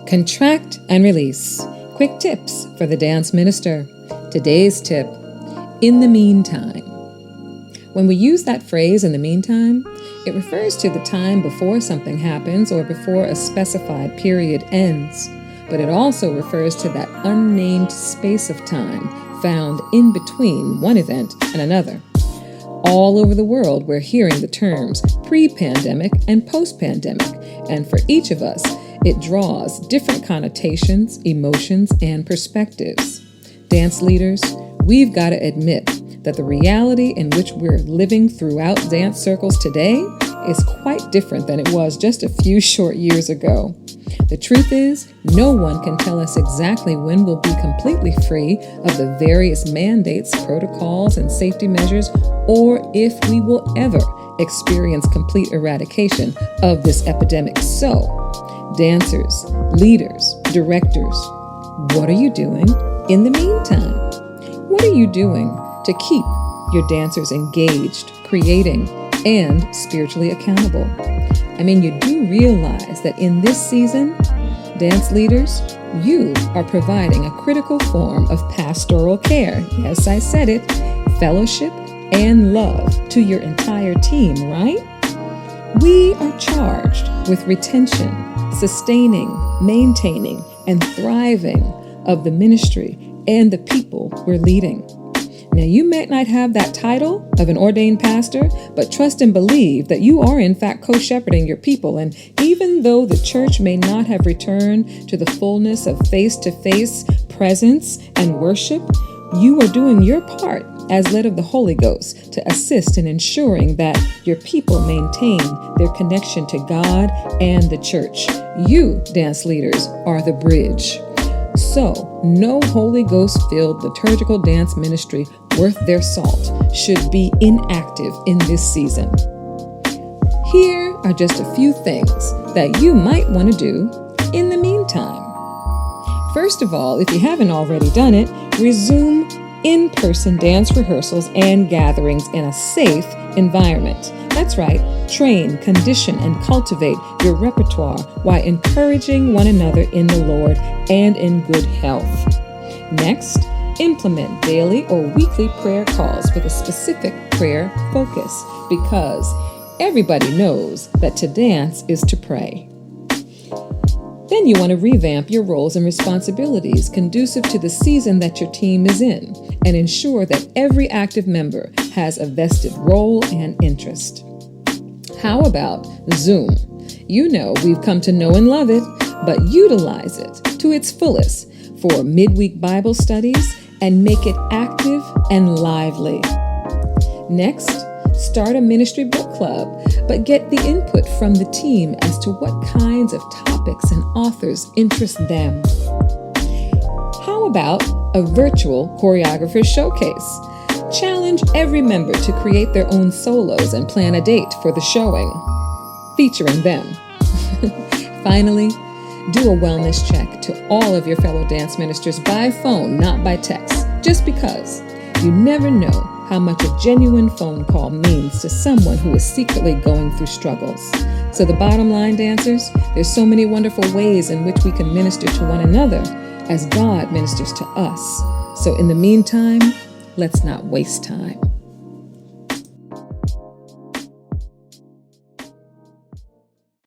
Contract and release. Quick tips for the dance minister. Today's tip, in the meantime. When we use that phrase, in the meantime, it refers to the time before something happens or before a specified period ends. But it also refers to that unnamed space of time found in between one event and another. All over the world, we're hearing the terms pre-pandemic and post-pandemic, and for each of us, it draws different connotations, emotions, and perspectives. Dance leaders, we've got to admit that the reality in which we're living throughout dance circles today is quite different than it was just a few short years ago. The truth is, no one can tell us exactly when we'll be completely free of the various mandates, protocols, and safety measures, or if we will ever experience complete eradication of this epidemic. So, dancers, leaders, directors, what are you doing in the meantime? What are you doing to keep your dancers engaged, creating, and spiritually accountable? I mean, you do realize that in this season, dance leaders, you are providing a critical form of pastoral care. Yes, I said it. Fellowship and love to your entire team, right? We are charged with retention, sustaining, maintaining, and thriving of the ministry and the people we're leading. Now, you may not have that title of an ordained pastor, but trust and believe that you are in fact co-shepherding your people. And even though the church may not have returned to the fullness of face-to-face presence and worship, you are doing your part as led of the Holy Ghost to assist in ensuring that your people maintain their connection to God and the church. You, dance leaders, are the bridge. So, no Holy Ghost-filled liturgical dance ministry worth their salt should be inactive in this season. Here are just a few things that you might want to do in the meantime. First of all, if you haven't already done it, resume in-person dance rehearsals and gatherings in a safe environment. That's right, train, condition, and cultivate your repertoire while encouraging one another in the Lord and in good health. Next, implement daily or weekly prayer calls with a specific prayer focus, because everybody knows that to dance is to pray. Then you want to revamp your roles and responsibilities conducive to the season that your team is in, and ensure that every active member has a vested role and interest. How about Zoom? You know we've come to know and love it, but utilize it to its fullest for midweek Bible studies and make it active and lively. Next, start a ministry book club, but get the input from the team as to what kinds of topics and authors interest them. How about a virtual choreographer showcase? Challenge every member to create their own solos and plan a date for the showing, featuring them. Finally, do a wellness check to all of your fellow dance ministers by phone, not by text, just because you never know how much a genuine phone call means to someone who is secretly going through struggles. So the bottom line, dancers, there's so many wonderful ways in which we can minister to one another as God ministers to us. So in the meantime, let's not waste time.